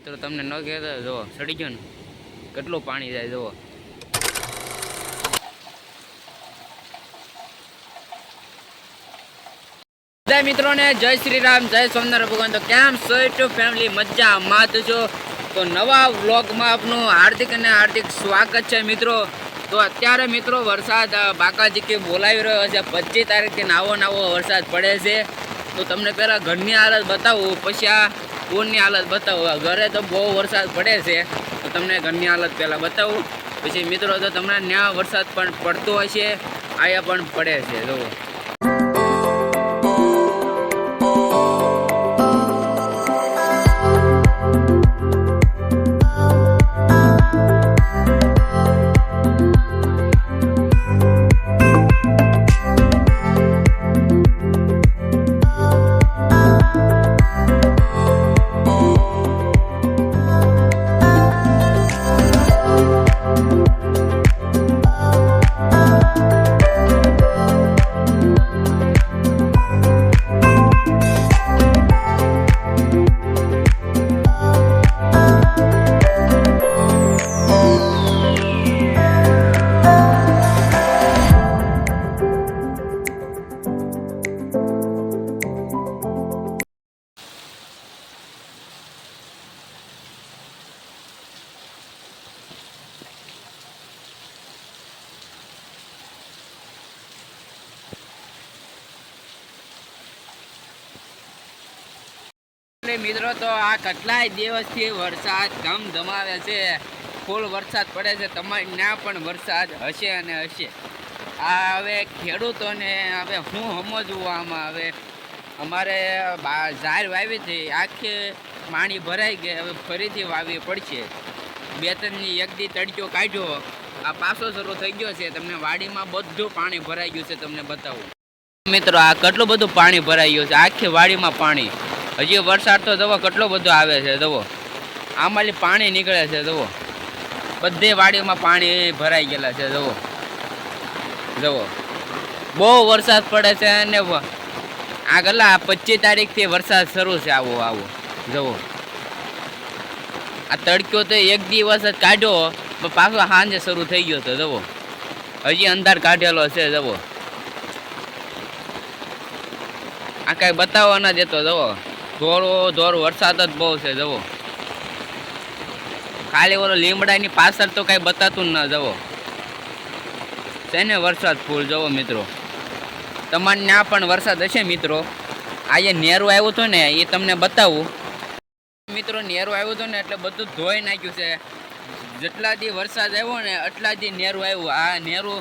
મિત્રો તમને ન કહેતા જુઓ સડી ગયો ને કેટલું પાણી જાય જુઓ. જય મિત્રોને જય શ્રી રામ, જય સોમનાથ ભગવાન. તો કેમ છો યુટ્યુબ ફેમિલી? મજામાં છો? તો નવા વ્લોગમાં આપનું હાર્દિક અને હાર્દિક સ્વાગત છે મિત્રો. તો અત્યારે મિત્રો વરસાદ બાકાજી કે બોલાવી રહ્યો છે. 25 તારીખથી નાવો વરસાદ પડે છે. તો તમને પહેલાં ઘરની હાલત બતાવું, પછી આ પૂરની હાલત બતાવું. ઘરે તો બહુ વરસાદ પડે છે, તો તમને ઘરની હાલત પહેલાં બતાવું. પછી મિત્રો તો તમને ત્યાં વરસાદ પણ પડતો હશે, અહીંયા પણ પડે છે. જુઓ મિત્રો, તો આ કેટલાય દિવસથી વરસાદ ધમધમાવે છે. ફૂલ વરસાદ પડે છે. તમારી ત્યાં પણ વરસાદ હશે અને હશે. આ હવે ખેડૂતોને હવે હું સમજવું આમાં. હવે અમારે ઝાર વાવી હતી, આખી પાણી ભરાઈ ગઈ. હવે ફરીથી વાવી પડશે. 2-3 એક દી તડક્યો કાઢ્યો, આ પાછો શરૂ થઈ ગયો છે. તમને વાડીમાં બધું પાણી ભરાઈ ગયું છે. તમને બતાવું મિત્રો, આ કેટલું બધું પાણી ભરાઈ ગયું છે. આખી વાડીમાં પાણી. હજી વરસાદ તો જુઓ કેટલો બધો આવે છે. જુઓ આમાંથી પાણી નીકળે છે. જુઓ બધે વાડીમાં પાણી ભરાઈ ગયેલા છે. જુઓ બહુ વરસાદ પડે છે. અને આ ગલા 25 તારીખથી વરસાદ શરૂ છે. આવો જુઓ આ તડક્યો તો એક દિવસ જ કાઢ્યો, પણ પાછો સાંજે શરૂ થઈ ગયો હતો. જુઓ હજી અંધાર કાઢેલો છે. જુઓ આ કાંઈ બતાવવા ન દેતો. જુઓ ધોર વરસાદ જ બહુ છે. જુઓ ખાલી ઓલો લીમડાની પાછળ તો કાંઈ બતાતું ન. જુઓ છે ને વરસાદ ફૂલ. જુઓ મિત્રો, તમારે ત્યાં પણ વરસાદ હશે મિત્રો. આજે નેરું આવ્યું હતું ને, એ તમને બતાવું મિત્રો. નેરું આવ્યું હતું ને એટલે બધું ધોઈ નાખ્યું છે. જેટલા દી વરસાદ આવ્યો ને એટલા દી નેરું આવ્યું. આ નેરું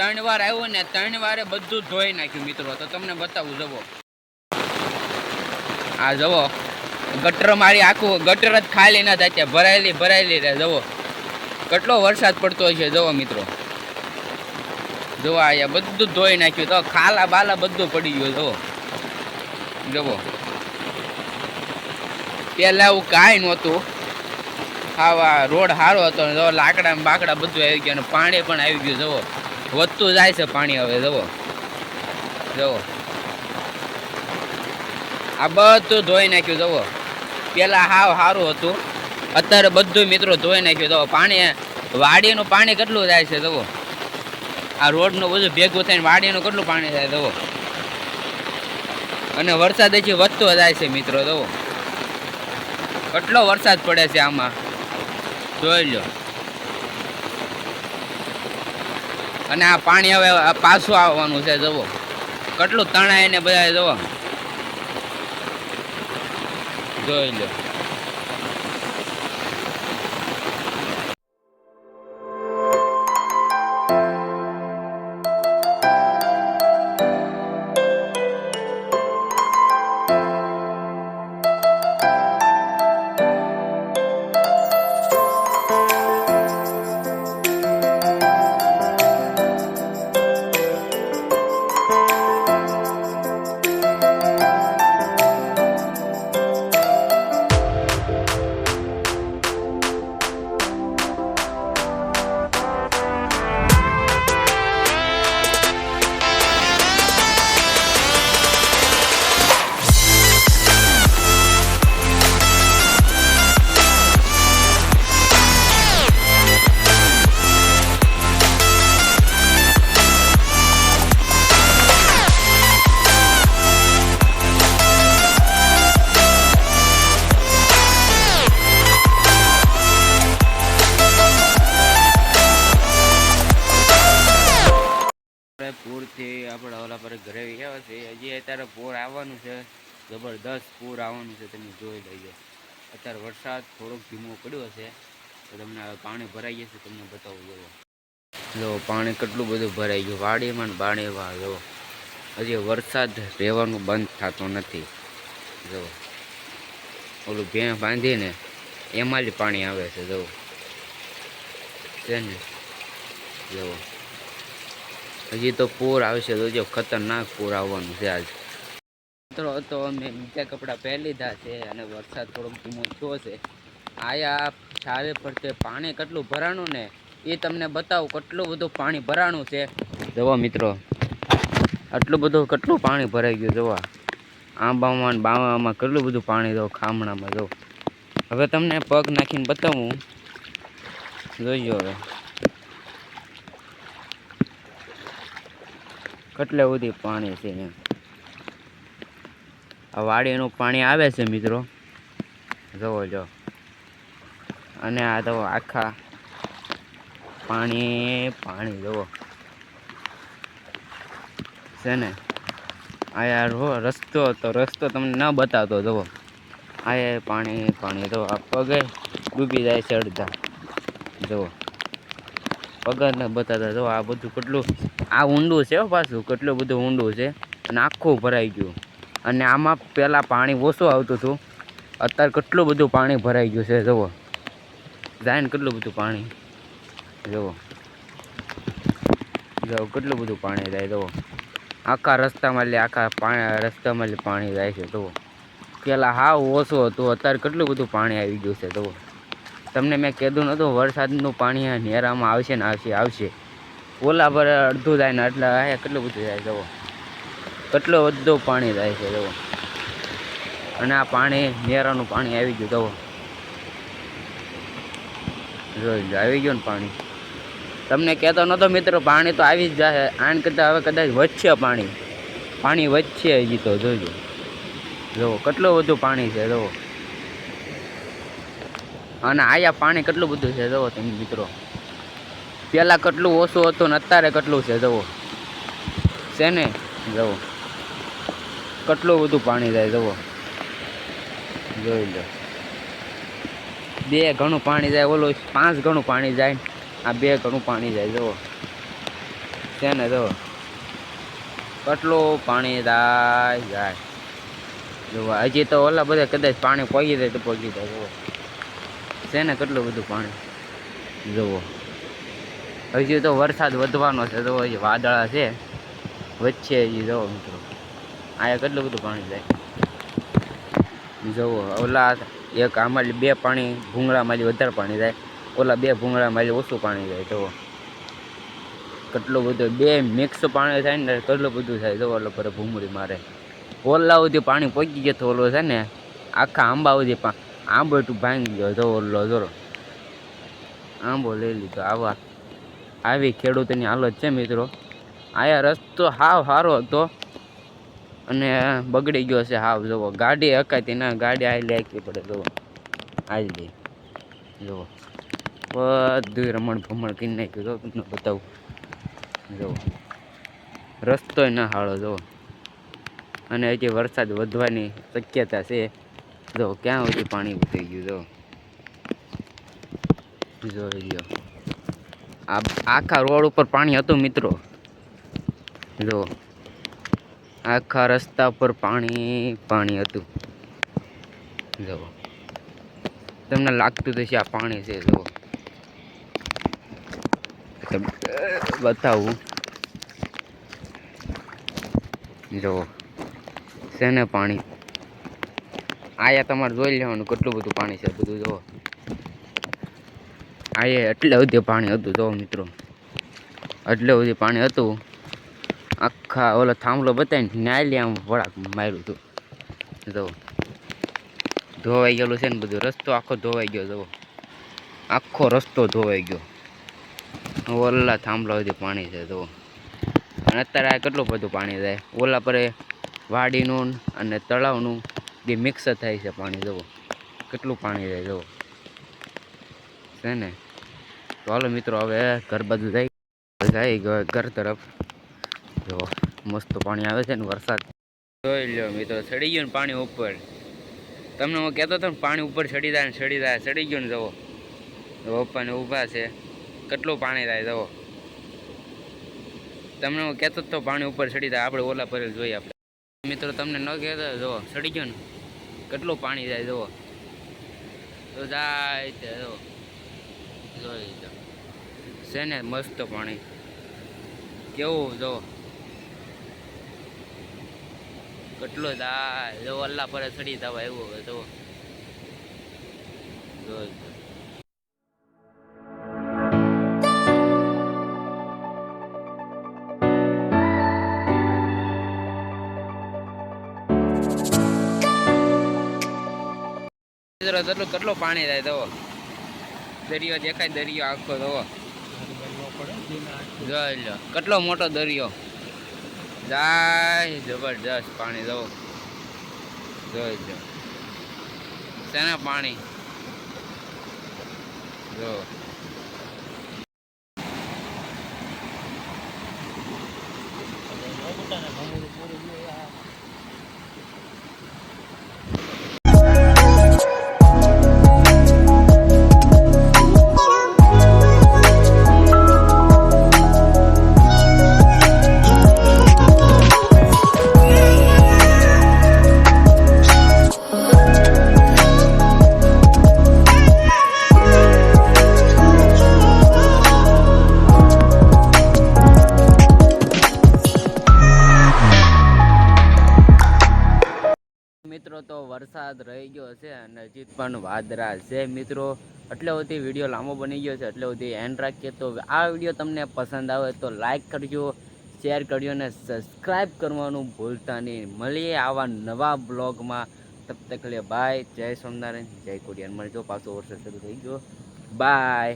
3 વાર આવ્યું ને 3 વારે બધું ધોઈ નાખ્યું મિત્રો. તો તમને બતાવું. જુઓ આ જુઓ ગટર મારી આખું ગટર જ ખાલી ના થાય, ભરાયેલી રહે. જુઓ કેટલો વરસાદ પડતો હોય છે. જુઓ મિત્રો, જુઓ અહીંયા બધું ધોઈ નાખ્યું. તો ખાલા બાલા બધું પડી ગયું. જુઓ પહેલાં એવું કાંઈ નહોતું. આવા રોડ સારો હતો. જો લાકડા બાકડા બધું આવી ગયું, અને પાણી પણ આવી ગયું. જુઓ વધતું જાય છે પાણી હવે. જુઓ આ બધું ધોઈ નાખ્યું. જુઓ પહેલાં સારું હતું, અત્યારે બધું મિત્રો ધોઈ નાખ્યું. જુઓ પાણી, વાડીનું પાણી કેટલું જાય છે. જુઓ આ રોડનું બધું ભેગું થઈને વાડીનું કેટલું પાણી થાય. જુઓ અને વરસાદ હજી વધતો જાય છે મિત્રો. જુઓ કેટલો વરસાદ પડે છે આમાં, જોઈ લો. અને આ પાણી હવે પાછું આવવાનું છે. જુઓ કેટલું તણાય ને બધા. જુઓ જોઈ લો. અત્યારે પૂર આવવાનું છે, જબરદસ્ત પૂર આવવાનું છે, તમે જોઈ લેજો. અત્યારે વરસાદ થોડોક ધીમો પડ્યો છે તો તમને પાણી ભરાઈ જશે, તમને બતાવું. જો પાણી કેટલું બધું ભરાઈ ગયું વાડીમાં ને બાણીમાં. જો હજી વરસાદ રહેવાનું બંધ થતો નથી. જો ઓલું ભેં બાંધીને એમાં જ પાણી આવે છે. જો છે ને, જો હજી તો પૂર આવશે. તો જો ખતરનાક પૂર આવવાનું છે આજ. મિત્રો તો અમે બીજા કપડાં પહેરી લીધા છે અને વરસાદ થોડોક ધીમો થયો છે. આયા ચારે ફરતે પાણી કેટલું ભરાણું ને એ તમને બતાવું. કેટલું બધું પાણી ભરાણું છે. જુઓ મિત્રો, કેટલું પાણી ભરાઈ ગયું. જોવા આંબામાં ને બાવામાં કેટલું બધું પાણી. જો ખામણામાં જો. હવે તમને પગ નાખીને બતાવું. જોઈજો હવે કેટલે બધી પાણી છે એમ. આ વાડીનું પાણી આવે છે મિત્રો, જોવો જો. અને આ તો આખા પાણી જોવો છે ને. આ યાર રસ્તો તમને ન બતાવતો. જુઓ આ પાણી તો આ પગે ડૂબી જાય છે અડધા. જુઓ પગ જ ન બતાવતા. જો આ બધું કેટલું આ ઊંડું છે પાછું, કેટલું બધું ઊંડું છે અને આખું ભરાઈ ગયું. અને આમાં પહેલાં પાણી ઓછું આવતું હતું, અત્યારે કેટલું બધું પાણી ભરાઈ ગયું છે. જુઓ જાય ને કેટલું બધું પાણી. જુઓ કેટલું બધું પાણી જાય. જુઓ આખા રસ્તામાં પાણી જાય છે. જુઓ પહેલાં હાવ ઓછું હતું, અત્યારે કેટલું બધું પાણી આવી ગયું છે. જુઓ તમને મેં કીધું નહોતું વરસાદનું પાણી નેરામાં આવશે ને આવશે. ઓલા પર અડધું જાય ને એટલે કેટલું બધું જાય. જુઓ કેટલું બધું પાણી જાય છે. જુઓ અને આ પાણી નેરાનું પાણી આવી ગયું. જુઓ જોઈ આવી ગયું ને પાણી. તમને કહેતો નહોતો મિત્રો, પાણી તો આવી જ જાય. આને કરતાં હવે કદાચ વધશે પાણી વધશે હજી તો. જોજો જુઓ કેટલું બધું પાણી છે. જુઓ અને આયા પાણી કેટલું બધું છે. જુઓ તમે મિત્રો, પહેલાં કેટલું ઓછું હતું ને અત્યારે કેટલું છે. જુઓ છે ને. જુઓ કેટલું બધું પાણી જાય. જુઓ જોઈ લો. 2 ગણું પાણી જાય. ઓલું 5 ગણું પાણી જાય. આ 2 ગણું પાણી જાય. જુઓ છે ને. જુઓ કેટલું પાણી જાય. જુઓ હજી તો ઓલા બધા કદાચ પાણી પગી જાય તો પગી જાય. જુઓ છે ને કેટલું બધું પાણી. જુઓ હજી તો વરસાદ વધવાનો છે. જુઓ હજી વાદળા છે વચ્ચે હજી. જુઓ મિત્રો અહીંયા કેટલું બધું પાણી જાય. જુઓ ઓલા એક આમાં 2 પાણી ભૂંગળામાં વધારે પાણી જાય, ઓલા 2 ભૂંગળામાં ઓછું પાણી જાય. જુઓ કેટલું બધું 2 મિક્સ પાણી થાય ને કેટલું બધું થાય. જુઓ ઓલો પર ભૂંગળી મારે. ઓલા સુધી પાણી પહોંચી ગયો તો ઓલો છે ને આખા આંબા સુધી આંબો ભાંગી ગયો. જો ઓલો જોરો આંબો લઈ લીધો. આવી ખેડૂતોની હાલત છે મિત્રો. આયા રસ્તો હાવ સારો હતો અને બગડી ગયો છે હાવ. જુઓ ગાડી હકાતી ના, ગાડી આલી હાકવી પડે. જુઓ આલી જુઓ બધું રમણ ભમણ કરી નાખ્યું. જો તમને બતાવું. જુઓ રસ્તોય ના હાળો. જુઓ અને હજી વરસાદ વધવાની શક્યતા છે. જો ક્યાં સુધી પાણી ઉતરી ગયું. જોઈ લો આખા રોડ ઉપર પાણી હતું મિત્રો. જો આખા રસ્તા પર પાણી હતું. જો તમને લાગતું તો છે આ પાણી છે. જો બતાવું. જો છે ને પાણી. આયા તમારે જોઈ લેવાનું કેટલું બધું પાણી છે. બધું જો આયા એટલે બધું પાણી હતું. જો મિત્રો એટલે બધું પાણી હતું. આખા ઓલો થાંભલો બતાવીને નાયલી આમ વળાક માર્યું હતું. જો ધોવાઈ ગયેલું છે ને બધું. રસ્તો આખો ધોવાઈ ગયો. જુઓ આખો રસ્તો ધોવાઈ ગયો. ઓલા થાંભલા સુધી પાણી છે. જુઓ અને અત્યારે આ કેટલું બધું પાણી જાય. ઓલા પર વાડીનું અને તળાવનું બે મિક્સ થાય છે પાણી. જુઓ કેટલું પાણી જાય. જુઓ છે ને. તો હાલો મિત્રો હવે ઘર બાજુ જાય ઘર તરફ. જો મસ્ત પાણી આવે છે ને વરસાદ જોઈ લો મિત્રો, ચડી ગયું ને પાણી ઉપર. તમને હું કહેતો હતો ને પાણી ઉપર ચડી જાય ને ચડી જાય, ચડી ગયું ને જવો પપ્પાને ઊભા છે, કેટલું પાણી થાય જવો. તમને હું કહેતો તો પાણી ઉપર ચડી જાય, આપણે ઓલા પર જોઈએ આપણે મિત્રો. તમને ન કહેતો જુઓ ચડી ગયો ને કેટલું પાણી જાય જુઓ, તો જાય છે જુઓ, જોઈ લો છે ને મસ્ત પાણી કેવું જુઓ, કેટલો જાય જો અલ્લા પર ચડી જવા એવું હવે જુઓ, જોઈ લો. કેટલું પાણી થાય તો દરિયો દેખાય, દરિયો આખો તો જોઈ લો, કેટલો મોટો દરિયો જાય, જબરજસ્ત પાણી જવો, જોઈ લો શેના પાણી જો. મિત્રો તો વરસાદ રહી ગયો છે અને હજી પણ વાદળા છે મિત્રો. એટલે સુધી વિડીયો લાંબો બની ગયો છે, એટલે સુધી એન્ડ રાખીએ. તો આ વિડીયો તમને પસંદ આવે તો લાઈક કરજો, શેર કરજો અને સબસ્ક્રાઈબ કરવાનું ભૂલતા નહીં. મળીએ આવા નવા બ્લોગમાં. તબ તક લે બાય. જય સોમનારાયણ, જય કોડિયાન. મળજો, પાછો વરસાદ શરૂ થઈ ગયો. બાય.